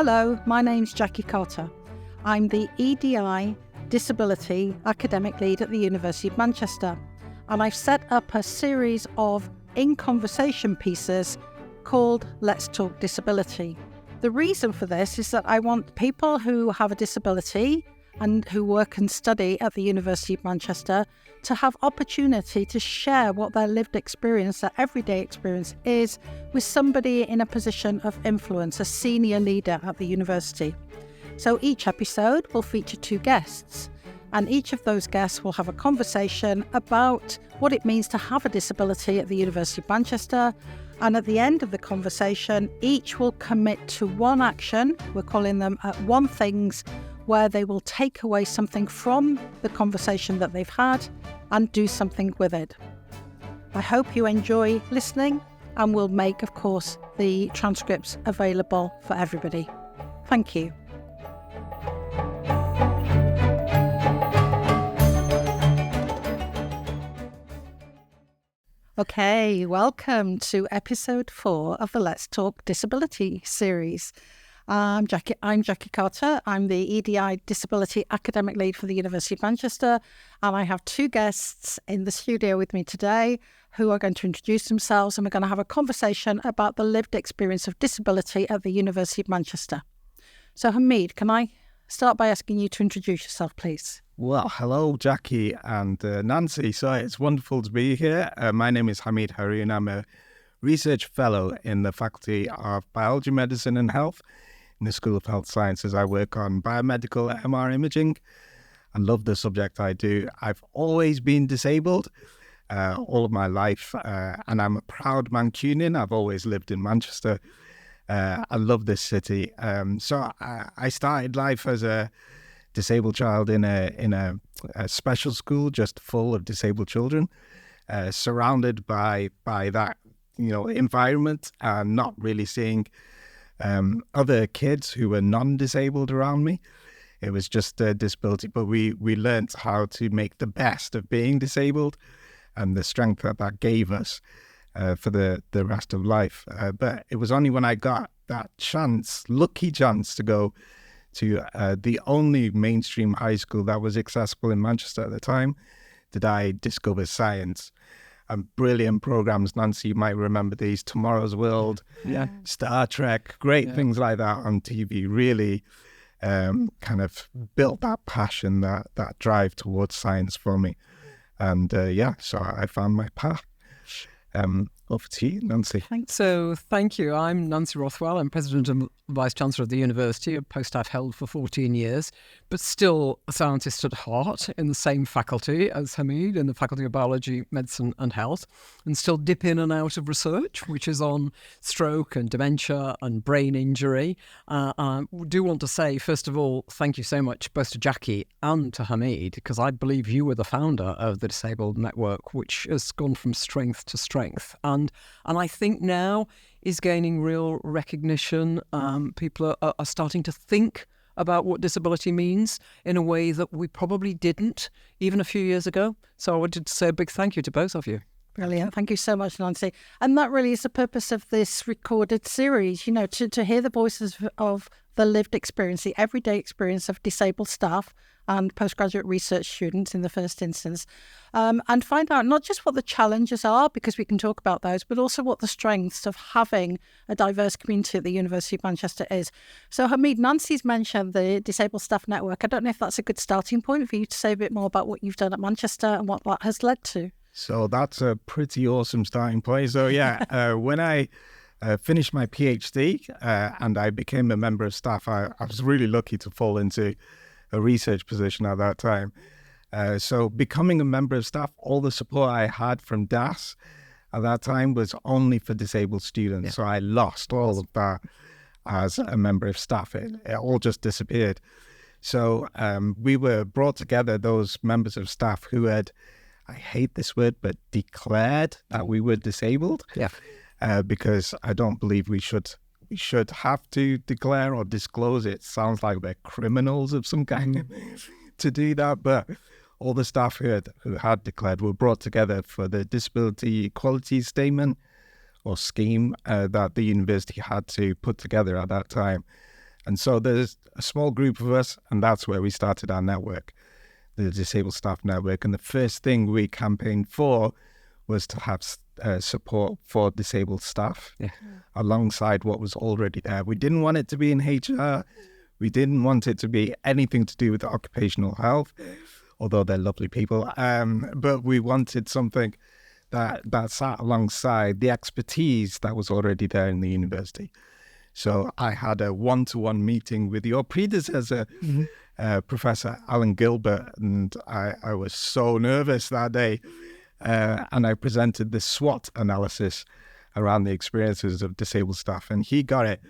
Hello, my name's Jackie Carter. I'm the EDI Disability Academic Lead at the University of Manchester, and I've set up a series of in-conversation pieces called Let's Talk Disability. The reason for this is that I want people who have a disability and who work and study at the University of Manchester to have opportunity to share what their lived experience, their everyday experience is with somebody in a position of influence, a senior leader at the university. So each episode will feature 2 guests, and each of those guests will have a conversation about what it means to have a disability at the University of Manchester. And at the end of the conversation, each will commit to one action, we're calling them one things, where they will take away something from the conversation that they've had and do something with it. I hope you enjoy listening, and we'll make, of course, the transcripts available for everybody. Thank you. Okay, welcome to episode 4 of the Let's Talk Disability series. I'm Jackie Carter. I'm the EDI Disability Academic Lead for the University of Manchester, and I have 2 guests in the studio with me today who are going to introduce themselves, and we're going to have a conversation about the lived experience of disability at the University of Manchester. So Hamied, can I start by asking you to introduce yourself, please? Well, hello, Jackie and Nancy. So it's wonderful to be here. My name is Hamied Haroon. I'm a research fellow in the Faculty of Biology, Medicine and Health in the School of Health Sciences. I work on biomedical MR imaging and love the subject I do. I've always been disabled all of my life, and I'm a proud Mancunian. I've always lived in Manchester. I love this city. So I started life as a disabled child in a special school just full of disabled children, surrounded by that environment, and not really seeing other kids who were non-disabled around me. It was just a disability, but we learnt how to make the best of being disabled and the strength that gave us for the rest of life. But it was only when I got that lucky chance to go to the only mainstream high school that was accessible in Manchester at the time did I discover science. And brilliant programs, Nancy, you might remember these, Tomorrow's World, Star Trek, great things like that on TV, really kind of built that passion, that drive towards science for me. And so I found my path. Over to you, Nancy. So thank you. I'm Nancy Rothwell. I'm President and Vice Chancellor of the University, a post I've held for 14 years, but still a scientist at heart in the same faculty as Hamied, in the Faculty of Biology, Medicine and Health, and still dip in and out of research, which is on stroke and dementia and brain injury. I do want to say, first of all, thank you so much both to Jackie and to Hamied, because I believe you were the founder of the Disabled Network, which has gone from strength to strength. And I think now is gaining real recognition. People are starting to think about what disability means in a way that we probably didn't even a few years ago. So I wanted to say a big thank you to both of you. Brilliant. Thank you so much, Nancy. And that really is the purpose of this recorded series, to hear the voices of the lived experience, the everyday experience of disabled staff and postgraduate research students in the first instance, and find out not just what the challenges are, because we can talk about those, but also what the strengths of having a diverse community at the University of Manchester is. So Hamied, Nancy's mentioned the Disabled Staff Network. I don't know if that's a good starting point for you to say a bit more about what you've done at Manchester and what that has led to. So that's a pretty awesome starting point. So when I finished my PhD and I became a member of staff, I was really lucky to fall into a research position at that time. So becoming a member of staff, all the support I had from DAS at that time was only for disabled students. Yeah. So I lost all of that as a member of staff. It all just disappeared. So we were brought together, those members of staff who had, I hate this word, but declared that we were disabled. Yeah. Because I don't believe we should have to declare or disclose it. Sounds like we're criminals of some kind to do that. But all the staff who had declared were brought together for the Disability Equality Statement or scheme that the university had to put together at that time. And so there's a small group of us, and that's where we started our network, the Disabled Staff Network. And the first thing we campaigned for was to have support for disabled staff alongside what was already there. We didn't want it to be in HR. We didn't want it to be anything to do with occupational health, although they're lovely people. But we wanted something that sat alongside the expertise that was already there in the university. So I had a one-to-one meeting with your predecessor, Professor Alan Gilbert, and I was so nervous that day. And I presented this SWOT analysis around the experiences of disabled staff. And he got it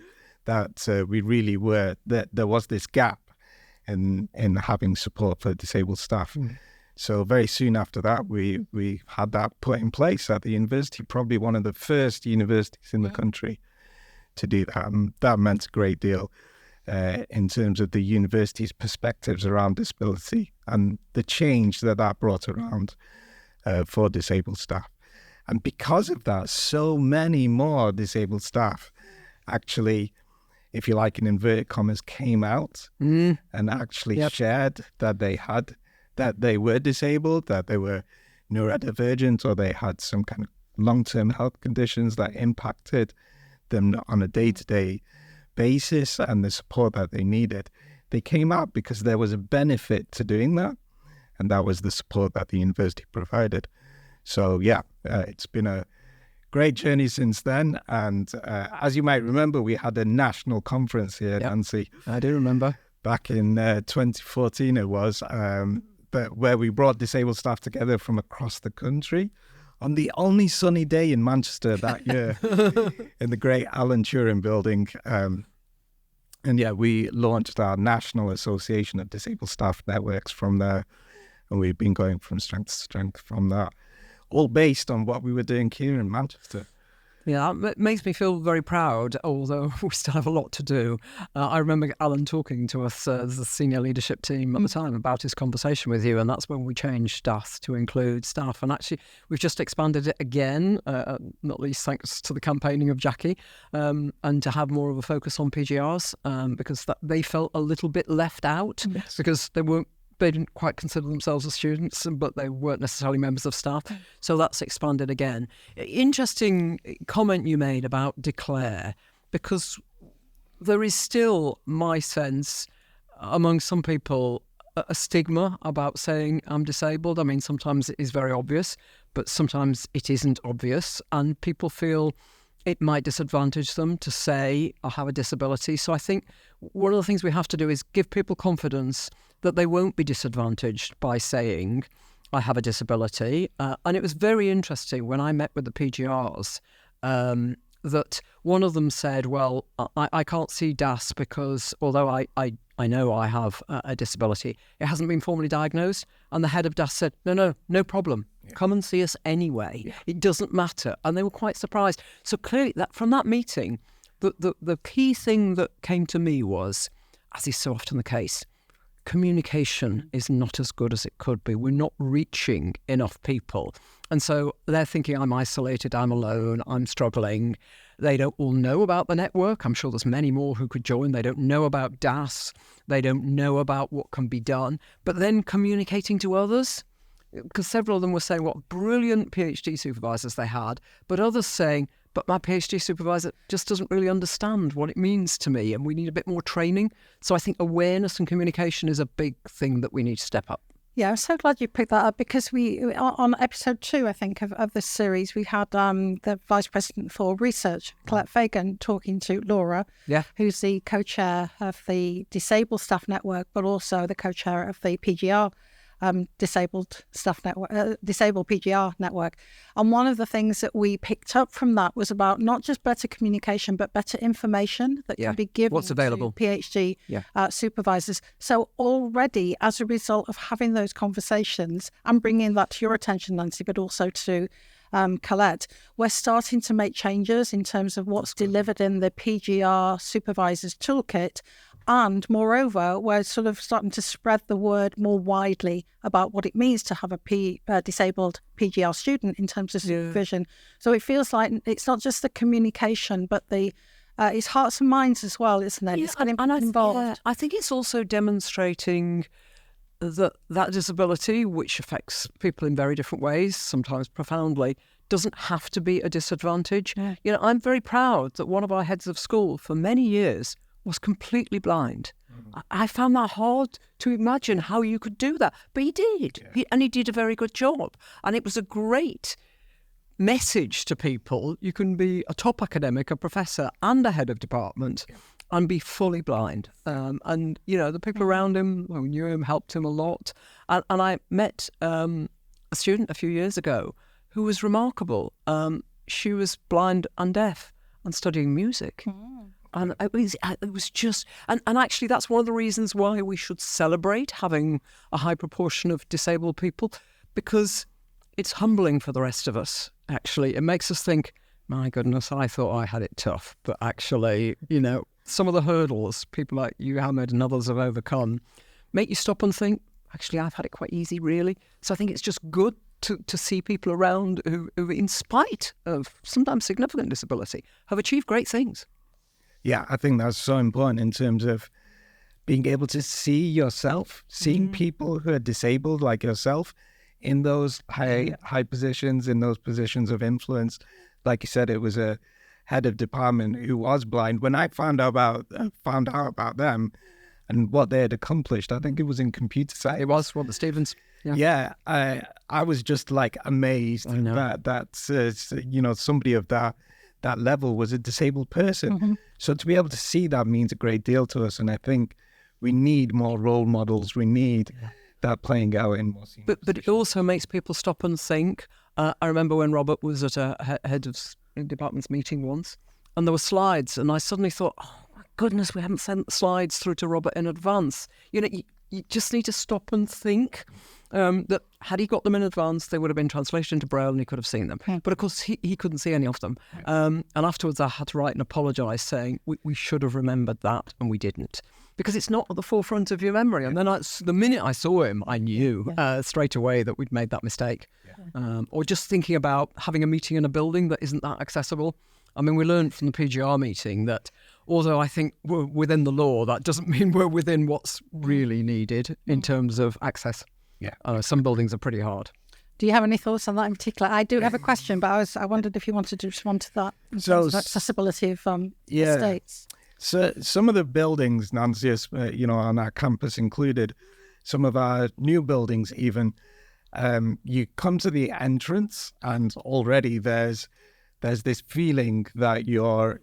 that we really were, that there was this gap in having support for disabled staff. So very soon after that, we had that put in place at the university, probably one of the first universities in the country to do that. And that meant a great deal in terms of the university's perspectives around disability and the change that brought around for disabled staff. And because of that, so many more disabled staff actually, if you like, in inverted commas, came out and actually shared that they were disabled, that they were neurodivergent, or they had some kind of long-term health conditions that impacted them on a day-to-day basis and the support that they needed. They came out because there was a benefit to doing that, and that was the support that the university provided. So it's been a great journey since then. And as you might remember, we had a national conference here, Nancy. I do remember. Back in 2014 it was, where we brought disabled staff together from across the country on the only sunny day in Manchester that year in the great Alan Turing building. We launched our National Association of Disabled Staff Networks from there. And we've been going from strength to strength from that, all based on what we were doing here in Manchester. Yeah, it makes me feel very proud, although we still have a lot to do. I remember Alan talking to us as the senior leadership team at the time about his conversation with you, and that's when we changed DAS to include staff. And actually, we've just expanded it again, not least thanks to the campaigning of Jackie, and to have more of a focus on PGRs, because they felt a little bit left out, because they didn't quite consider themselves as students, but they weren't necessarily members of staff. So that's expanded again. Interesting comment you made about declare, because there is still, my sense, among some people, a stigma about saying I'm disabled. I mean, sometimes it is very obvious, but sometimes it isn't obvious. And people feel it might disadvantage them to say I have a disability. So I think one of the things we have to do is give people confidence that they won't be disadvantaged by saying I have a disability. And it was very interesting when I met with the PGRs that one of them said, well, I can't see DAS because although I know I have a disability, it hasn't been formally diagnosed. And the head of DAS said, no problem. Come and see us anyway. It doesn't matter. And they were quite surprised. So clearly from that meeting, the key thing that came to me was, as is so often the case, communication is not as good as it could be. We're not reaching enough people. And so they're thinking I'm isolated, I'm alone, I'm struggling. They don't all know about the network. I'm sure there's many more who could join. They don't know about DAS. They don't know about what can be done. But then communicating to others, because several of them were saying what brilliant PhD supervisors they had, but others saying, but my PhD supervisor just doesn't really understand what it means to me, and we need a bit more training. So I think awareness and communication is a big thing that we need to step up. Yeah, I'm so glad you picked that up, because we, on episode 2, I think, of this series, we had the Vice President for Research, Colette Fagan, talking to Laura, who's the co-chair of the Disabled Staff Network, but also the co-chair of the PGR Disabled Staff Network, Disabled PGR Network. And one of the things that we picked up from that was about not just better communication, but better information that can be given What's available to PhD supervisors. So already, as a result of having those conversations and bringing that to your attention, Nancy, but also to Colette, we're starting to make changes in terms of what's delivered in the PGR supervisors toolkit. And moreover, we're sort of starting to spread the word more widely about what it means to have a disabled PGR student in terms of supervision. So it feels like it's not just the communication, but the it's hearts and minds as well, isn't it? It's getting involved. I think it's also demonstrating that disability, which affects people in very different ways, sometimes profoundly, doesn't have to be a disadvantage. Yeah. I'm very proud that one of our heads of school for many years was completely blind. I found that hard to imagine how you could do that, but he did, and he did a very good job. And it was a great message to people. You can be a top academic, a professor, and a head of department, and be fully blind. And the people around him who knew him helped him a lot. And I met a student a few years ago who was remarkable. She was blind and deaf and studying music. And it was just, and actually that's one of the reasons why we should celebrate having a high proportion of disabled people, because it's humbling for the rest of us, actually. It makes us think, my goodness, I thought I had it tough. But actually, some of the hurdles people like you, Hamied, and others have overcome make you stop and think, actually, I've had it quite easy, really. So I think it's just good to see people around who, in spite of sometimes significant disability, have achieved great things. Yeah, I think that's so important in terms of being able to see yourself, seeing people who are disabled like yourself in those high positions, in those positions of influence. Like you said, it was a head of department who was blind. When I found out about them and what they had accomplished, I think it was in computer science. It was Robert Stevens. Yeah, I was just like amazed that somebody of that level was a disabled person. So to be able to see that means a great deal to us. And I think we need more role models. We need that playing out in more senior But it also makes people stop and think. I remember when Robert was at a head of department's meeting once, and there were slides, and I suddenly thought, oh my goodness, we haven't sent slides through to Robert in advance. You just need to stop and think that had he got them in advance, they would have been translated into Braille and he could have seen them. But of course, he couldn't see any of them. And afterwards, I had to write and apologise, saying we should have remembered that and we didn't. Because it's not at the forefront of your memory. And then the minute I saw him, I knew straight away that we'd made that mistake. Or just thinking about having a meeting in a building that isn't that accessible. I mean, we learned from the PGR meeting that although I think we're within the law, that doesn't mean we're within what's really needed in terms of access. Some buildings are pretty hard. Do you have any thoughts on that in particular? I do have a question, but I wondered if you wanted to respond to that in terms of accessibility of estates. So some of the buildings, Nancy, on our campus included, some of our new buildings even, you come to the entrance and already there's this feeling that you're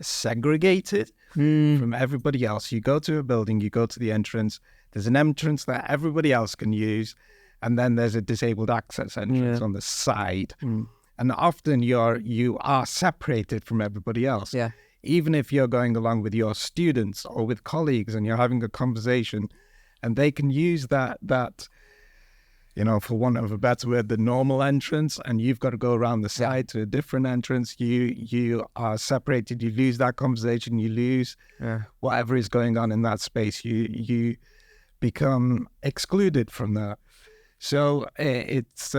segregated from everybody else. You go to a building, you go to the entrance, there's an entrance that everybody else can use, and then there's a disabled access entrance on the side. And often you are separated from everybody else. Even if you're going along with your students or with colleagues and you're having a conversation, and they can use that for want of a better word, the normal entrance, and you've got to go around the side to a different entrance. You are separated. You lose that conversation. You lose whatever is going on in that space. You become excluded from that. So it's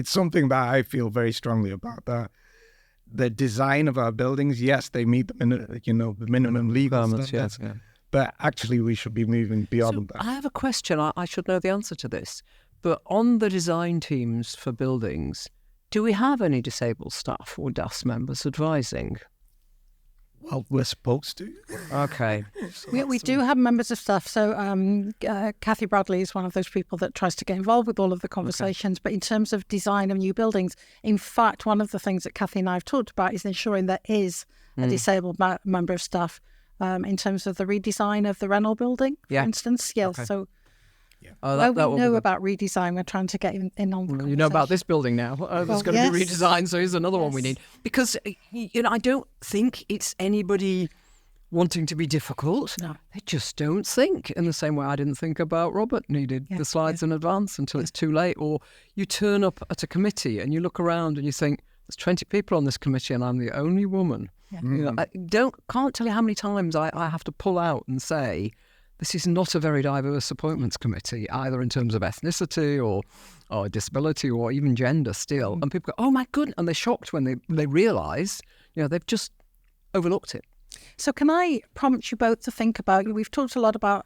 something that I feel very strongly about. That the design of our buildings, yes, they meet the minimum legal standards, but actually we should be moving beyond that. I have a question. I should know the answer to this. But on the design teams for buildings, do we have any disabled staff or DAS members advising? Well, we're supposed to. Okay. We do have members of staff. So Kathy Bradley is one of those people that tries to get involved with all of the conversations. But in terms of design of new buildings, in fact, one of the things that Kathy and I have talked about is ensuring there is a disabled member of staff in terms of the redesign of the Reynolds building, for instance. Okay. So we know about redesign, we're trying to get in on the conversation. You know about this building now. There's going to be redesigned, so here's another one we need. Because, I don't think it's anybody wanting to be difficult. No. They just don't think in the same way I didn't think about Robert needed the slides in advance until it's too late. Or you turn up at a committee and you look around and you think, there's 20 people on this committee and I'm the only woman. I can't tell you how many times I have to pull out and say, this is not a very diverse appointments committee, either in terms of ethnicity or disability or even gender still. And people go, oh my goodness, and they're shocked when they realise, they've just overlooked it. So can I prompt you both to think about, we've talked a lot about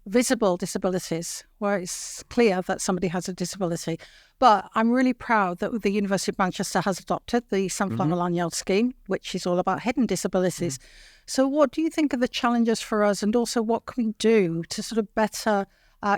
visible disabilities, where it's clear that somebody has a disability. But I'm really proud that the University of Manchester has adopted the Sunflower Lanyard scheme, which is all about hidden disabilities. So what do you think are the challenges for us, and also what can we do to sort of better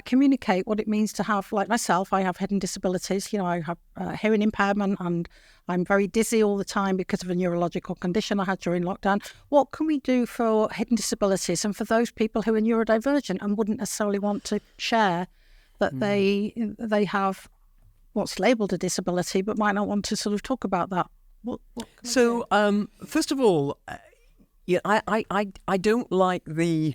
communicate what it means to have, like myself, I have hidden disabilities. I have hearing impairment, and I'm very dizzy all the time because of a neurological condition I had during lockdown. What can we do for hidden disabilities and for those people who are neurodivergent and wouldn't necessarily want to share that they have what's labelled a disability, but might not want to sort of talk about that? What So, first of all, I don't like the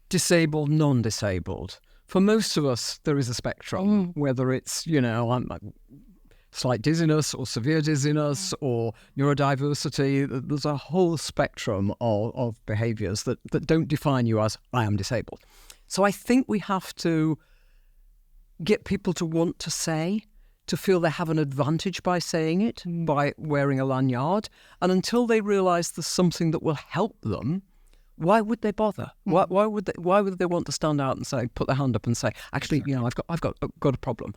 disabled, non-disabled. For most of us, there is a spectrum, whether it's, slight dizziness or severe dizziness or neurodiversity. There's a whole spectrum of behaviours that don't define you as, I am disabled. So I think we have to get people to want to say, to feel they have an advantage by saying it, by wearing a lanyard. And until they realise there's something that will help them, why would they bother? Why would they want to stand out and say, put their hand up and say, actually, I've got a problem.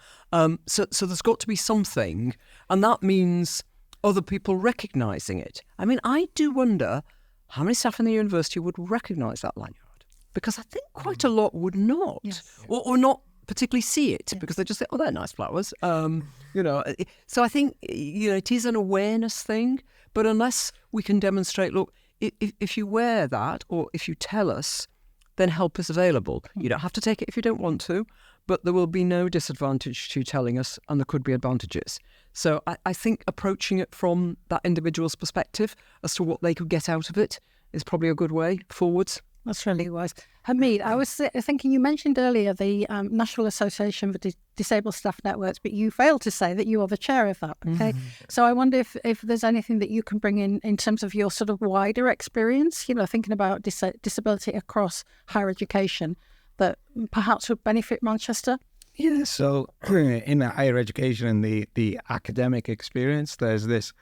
So there's got to be something, and that means other people recognising it. I mean, I do wonder how many staff in the university would recognise that lanyard, because I think quite a lot would not, or not particularly see it, because they just say, oh, they're nice flowers. So I think it is an awareness thing, but unless we can demonstrate, look, if you wear that, or if you tell us, then help is available. You don't have to take it if you don't want to, but there will be no disadvantage to telling us, and there could be advantages. So I think approaching it from that individual's perspective as to what they could get out of it is probably a good way forwards. That's really wise. Hamied, I was thinking, you mentioned earlier the National Association for Disabled Staff Networks, but you failed to say that you are the chair of that. Okay, so I wonder if there's anything that you can bring in terms of your sort of wider experience, thinking about disability across higher education, that perhaps would benefit Manchester. Yeah, so in higher education and the academic experience, there's this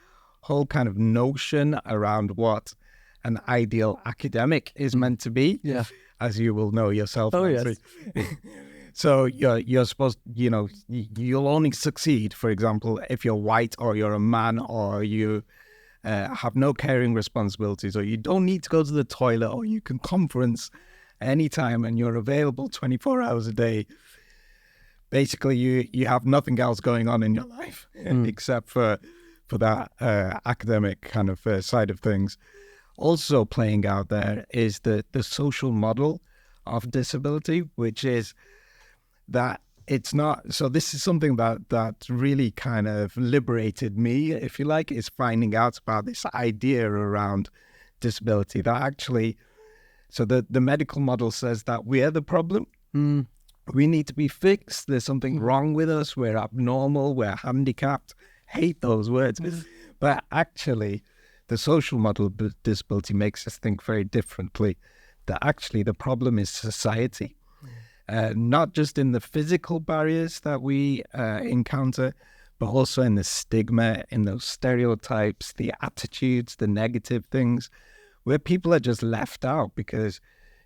whole kind of notion around what an ideal academic is meant to be, as you will know yourself. Oh, yes. So you're supposed, you'll only succeed, for example, if you're white, or you're a man, or you have no caring responsibilities, or you don't need to go to the toilet, or you can conference anytime and you're available 24 hours a day. Basically, you have nothing else going on in your life except for that academic kind of side of things. Also playing out there is the social model of disability, which is that it's not. So this is something that really kind of liberated me, if you like, is finding out about this idea around disability, that actually, so the medical model says that we're the problem. We need to be fixed. There's something wrong with us. We're abnormal. We're handicapped. Hate those words. But actually, the social model of disability makes us think very differently, that actually the problem is society, not just in the physical barriers that we encounter, but also in the stigma, in those stereotypes, the attitudes, the negative things, where people are just left out because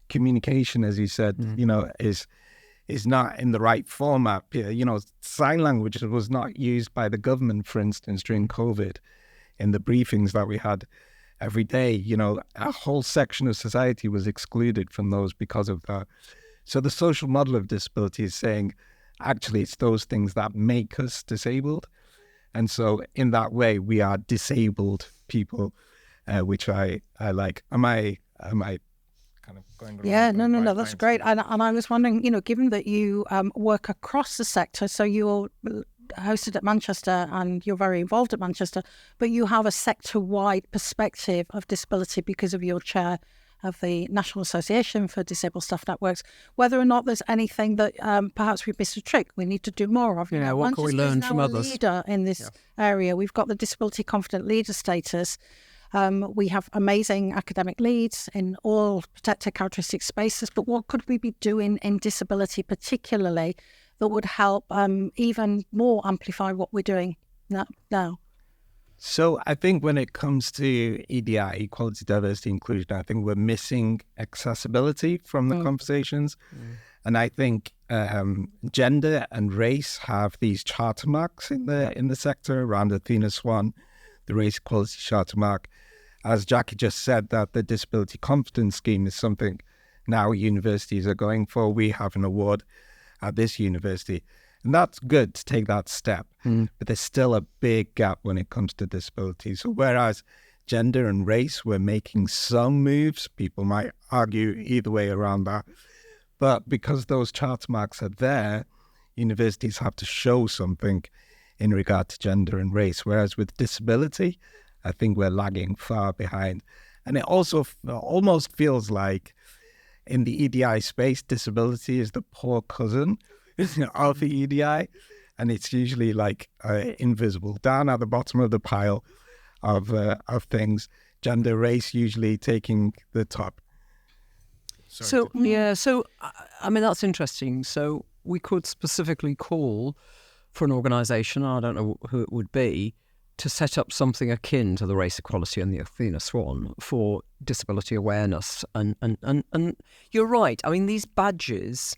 communication, as you said, is not in the right format. Sign language was not used by the government, for instance, during COVID. In the briefings that we had every day, a whole section of society was excluded from those because of that. So the social model of disability is saying, actually, it's those things that make us disabled. And so in that way, we are disabled people, which I like. Am I kind of going around? Yeah, no, that's great. And I was wondering, given that you work across the sector, so you're hosted at Manchester and you're very involved at Manchester, but you have a sector-wide perspective of disability because of your chair of the National Association for Disabled Staff Networks, whether or not there's anything that perhaps we've missed a trick, we need to do more of. Yeah, what can we learn from others? Leader in this area. We've got the Disability Confident Leader status. We have amazing academic leads in all protected characteristic spaces, but what could we be doing in disability particularly that would help even more amplify what we're doing now? So I think when it comes to EDI, equality, diversity, inclusion, I think we're missing accessibility from the conversations. And I think gender and race have these charter marks in the sector around Athena Swan, the Race Equality Charter Mark. As Jackie just said, that the Disability Confidence Scheme is something now universities are going for. We have an award at this university. And that's good to take that step. But there's still a big gap when it comes to disabilities. So whereas gender and race, we're making some moves, people might argue either way around that. But because those charter marks are there, universities have to show something in regard to gender and race. Whereas with disability, I think we're lagging far behind. And it also almost feels like in the EDI space, disability is the poor cousin of the EDI. And it's usually like invisible, down at the bottom of the pile of things. Gender, race usually taking the top. So I mean, that's interesting. So we could specifically call for an organisation, I don't know who it would be, to set up something akin to the Race Equality and the Athena Swan for disability awareness. And you're right. I mean, these badges,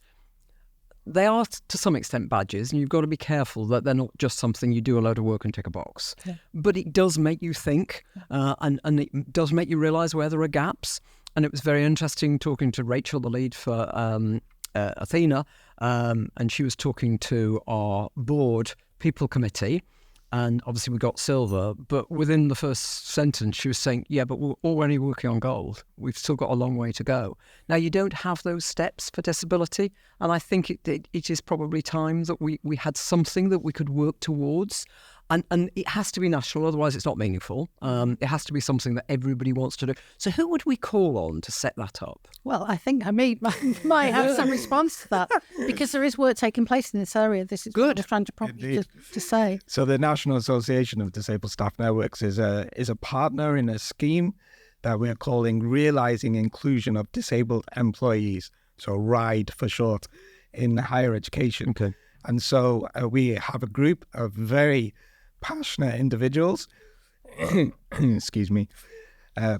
they are to some extent badges, and you've got to be careful that they're not just something you do a load of work and tick a box. Yeah. But it does make you think, and it does make you realise where there are gaps. And it was very interesting talking to Rachel, the lead for Athena, and she was talking to our board people committee, and obviously we got silver, but within the first sentence she was saying, yeah, but we're already working on gold. We've still got a long way to go. Now, you don't have those steps for disability, and I think it is probably time that we had something that we could work towards. And it has to be national, otherwise it's not meaningful. It has to be something that everybody wants to do. So who would we call on to set that up? Well, I think Hamied might have some response to that, because there is work taking place in this area. This is what I was trying to say. So the National Association of Disabled Staff Networks is a partner in a scheme that we're calling Realising Inclusion of Disabled Employees, so RIDE for short, in higher education. Okay. And so we have a group of very passionate individuals, excuse me,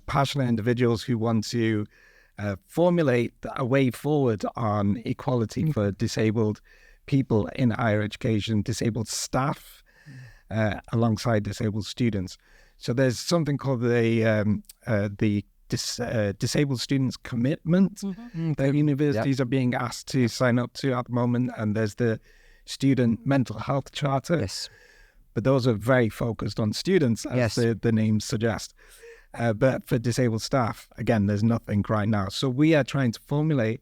passionate individuals who want to formulate a way forward on equality for disabled people in higher education, disabled staff, alongside disabled students. So there's something called the Disabled Students Commitment that universities are being asked to sign up to at the moment, and there's the Student Mental Health Charter. Yes. But those are very focused on students, as the names suggest. But for disabled staff, again, there's nothing right now. So we are trying to formulate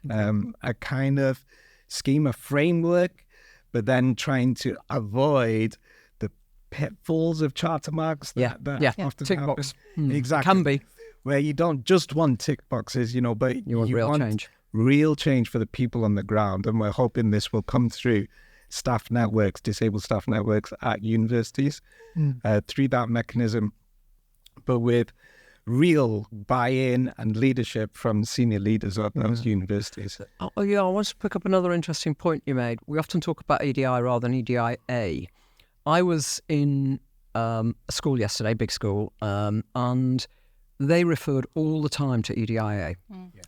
a kind of scheme, a framework, but then trying to avoid the pitfalls of charter marks that often tick happen. Box. Exactly. Can be. Where you don't just want tick boxes, but you want real change. Real change for the people on the ground. And we're hoping this will come through staff networks, disabled staff networks at universities through that mechanism, but with real buy-in and leadership from senior leaders at those universities. I want to pick up another interesting point you made. We often talk about EDI rather than EDIA. I was in a school yesterday, big school, and they referred all the time to EDIA.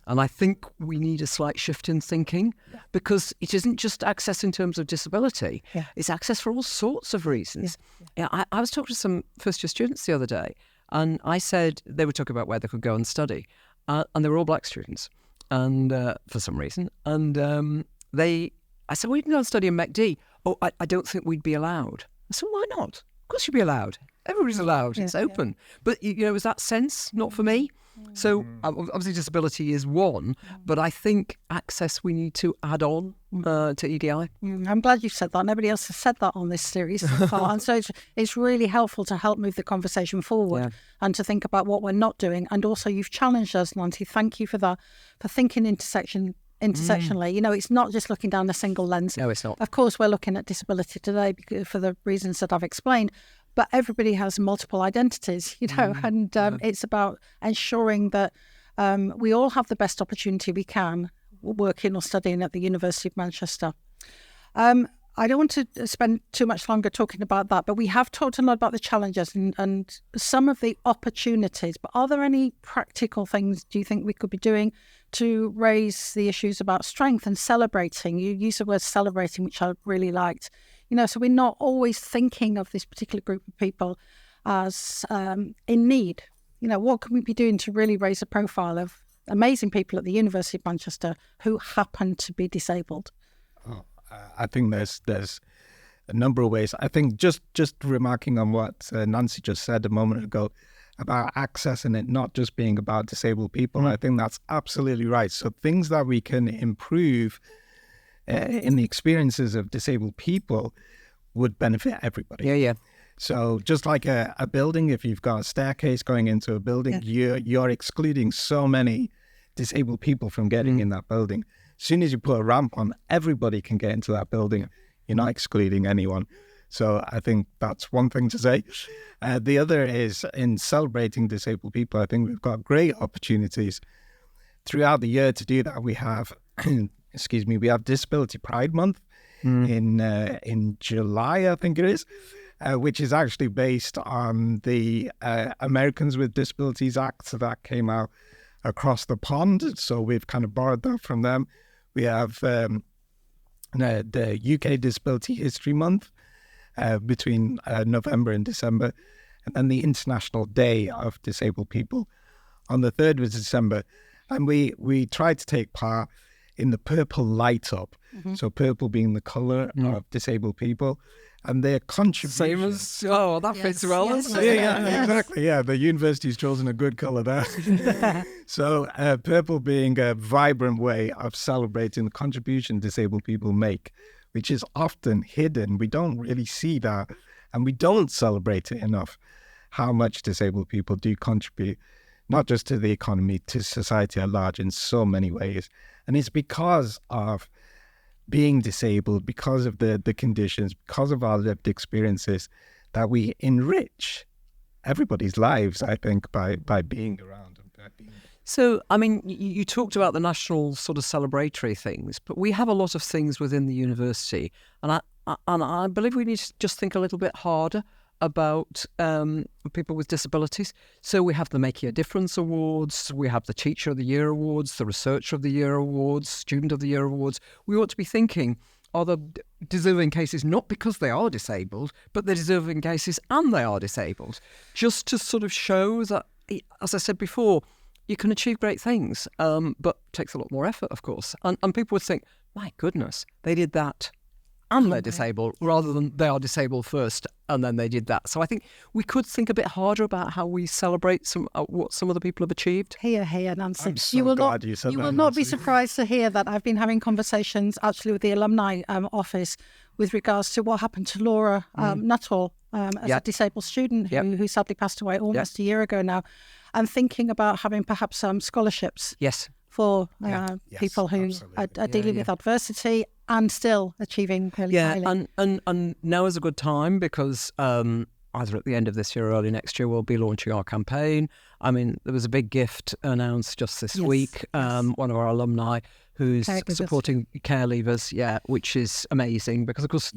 And I think we need a slight shift in thinking, because it isn't just access in terms of disability. It's access for all sorts of reasons. I was talking to some first-year students the other day, and I said, they were talking about where they could go and study, and they were all black students, and for some reason. And I said, well, you can go and study in MECD. Oh, I don't think we'd be allowed. I said, why not? Of course you'd be allowed. Everybody's allowed. It's open. But, is that sense? Not for me. So obviously disability is one, but I think access we need to add on to EDI. I'm glad you've said that. Nobody else has said that on this series so far. And so it's really helpful to help move the conversation forward and to think about what we're not doing. And also you've challenged us, Nancy. Thank you for that, for thinking intersectionally. It's not just looking down a single lens. No, it's not. Of course, we're looking at disability today for the reasons that I've explained, but everybody has multiple identities, and it's about ensuring that we all have the best opportunity we can working or studying at the University of Manchester. I don't want to spend too much longer talking about that, but we have talked a lot about the challenges and some of the opportunities. But are there any practical things do you think we could be doing to raise the issues about strength and celebrating? You used the word celebrating, which I really liked. So we're not always thinking of this particular group of people as in need. What can we be doing to really raise the profile of amazing people at the University of Manchester who happen to be disabled? I think there's a number of ways. I think just remarking on what Nancy just said a moment ago about access and it not just being about disabled people, I think that's absolutely right. So things that we can improve in the experiences of disabled people would benefit everybody. Yeah. So just like a building, if you've got a staircase going into a building, you're excluding so many disabled people from getting in that building. As soon as you put a ramp on, everybody can get into that building. You're not excluding anyone. So I think that's one thing to say. The other is in celebrating disabled people. I think we've got great opportunities throughout the year to do that. We have, we have Disability Pride Month in July, I think it is, which is actually based on the Americans with Disabilities Act that came out across the pond. So we've kind of borrowed that from them. We have the UK Disability History Month between November and December, and then the International Day of Disabled People on the 3rd of December. And we try to take part in the Purple Light Up. So purple being the colour of disabled people. And their contribution. Same as, that fits well. Yes. Yeah, exactly. Yeah, the university's chosen a good colour there. So purple being a vibrant way of celebrating the contribution disabled people make, which is often hidden. We don't really see that, and we don't celebrate it enough, how much disabled people do contribute, not just to the economy, to society at large in so many ways. And it's because of being disabled, because of the conditions, because of our lived experiences, that we enrich everybody's lives, I think, by being around. So, I mean, you talked about the national sort of celebratory things, but we have a lot of things within the university. And I believe we need to just think a little bit harder about people with disabilities. So we have the Making a Difference Awards, we have the Teacher of the Year Awards, the Researcher of the Year Awards, Student of the Year Awards. We ought to be thinking, are the deserving cases not because they are disabled, but they're deserving cases and they are disabled, just to sort of show that, as I said before, you can achieve great things, but it takes a lot more effort, of course. And people would think, my goodness, they did that and they're disabled, rather than they are disabled first and then they did that. So I think we could think a bit harder about how we celebrate what some of the people have achieved. Here, Nancy. I'm so glad you said that, will not be Nancy. surprised to hear that I've been having conversations actually with the alumni office with regards to what happened to Laura Nuttall as a disabled student who sadly passed away almost a year ago now, and thinking about having perhaps scholarships. Yes. For people who are dealing with adversity and still achieving really highly. And now is a good time because either at the end of this year or early next year, we'll be launching our campaign. I mean, there was a big gift announced just this week. One of our alumni who's supporting care leavers, which is amazing because, of course,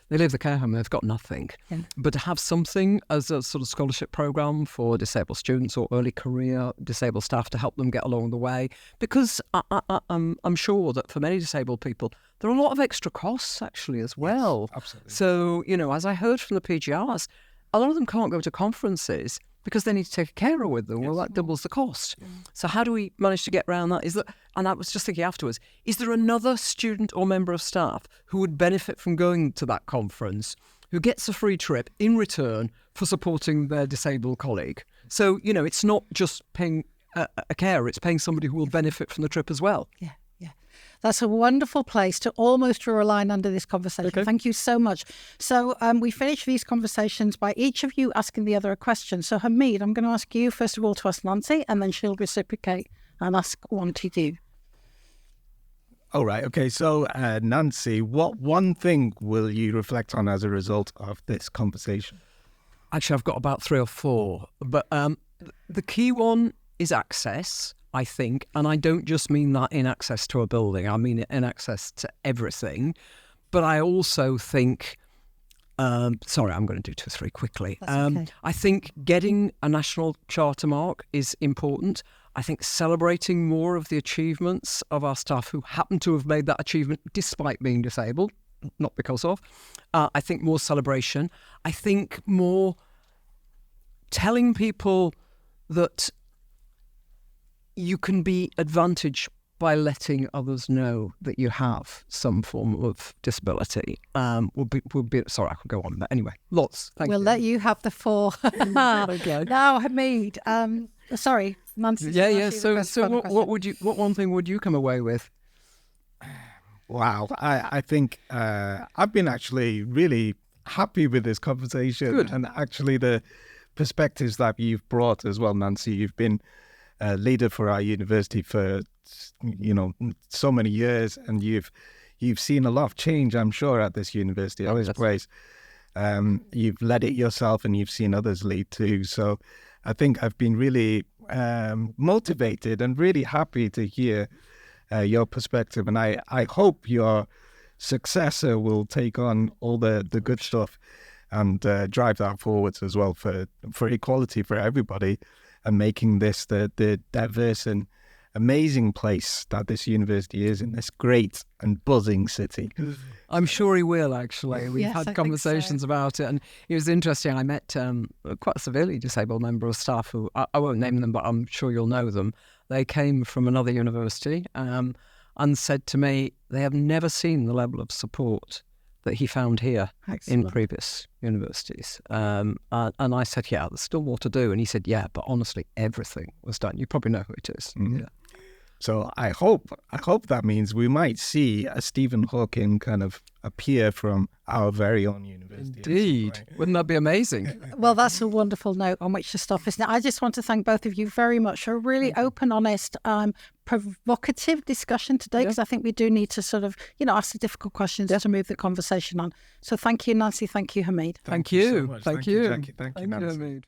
they leave the care home, they've got nothing. Yeah. But to have something as a sort of scholarship program for disabled students or early career disabled staff to help them get along the way, because I'm sure that for many disabled people, there are a lot of extra costs actually as well. Yes, absolutely. So, as I heard from the PGRs, a lot of them can't go to conferences because they need to take a carer with them. Yes. Well, that doubles the cost. Yeah. So how do we manage to get around that? And I was just thinking afterwards, is there another student or member of staff who would benefit from going to that conference, who gets a free trip in return for supporting their disabled colleague? So, it's not just paying a carer, it's paying somebody who will benefit from the trip as well. Yeah. That's a wonderful place to almost draw a line under this conversation. Okay. Thank you so much. So we finish these conversations by each of you asking the other a question. So Hamied, I'm going to ask you first of all to ask Nancy, and then she'll reciprocate and ask one to you. All right. Okay. So Nancy, what one thing will you reflect on as a result of this conversation? Actually, I've got about 3 or 4. But the key one is access, I think, and I don't just mean that in access to a building, I mean it in access to everything. But I also think, sorry, I'm going to do 2 or 3 quickly. Okay. I think getting a national charter mark is important. I think celebrating more of the achievements of our staff who happen to have made that achievement despite being disabled, not because of. I think more celebration. I think more telling people that you can be advantaged by letting others know that you have some form of disability would be. Sorry, I could go on, but anyway, lots. Thank We'll you. let you have the 4. Okay. Now, Hamied. Sorry, Nancy. Yeah. So what one thing would you come away with? Wow, I think I've been actually really happy with this conversation. Good. And actually the perspectives that you've brought as well, Nancy. You've been a leader for our university for so many years, and you've seen a lot of change, I'm sure, at this university, at this place. You've led it yourself, and you've seen others lead too. So I think I've been really motivated and really happy to hear your perspective, and I hope your successor will take on all the good stuff and drive that forwards as well for equality for everybody, and making this the diverse and amazing place that this university is in this great and buzzing city. I'm sure he will, actually. We've Yes, I had think conversations so. about it, and it was interesting. I met quite a severely disabled member of staff who, I won't name them, but I'm sure you'll know them. They came from another university and said to me they have never seen the level of support that he found here in Excellent. previous universities. And I said, yeah, there's still more to do. And he said, yeah, but honestly, everything was done. You probably know who it is. Mhm. Yeah. So I hope that means we might see a Stephen Hawking kind of appear from our very own university. Indeed. Wouldn't that be amazing? Well, that's a wonderful note on which to stop, isn't it? I just want to thank both of you very much for a really open, honest, provocative discussion today, because I think we do need to sort of, ask the difficult questions to move the conversation on. So thank you, Nancy. Thank you, Hamied. Thank so you. much. Thank you. Jackie. Thank you, Nancy. Hamied.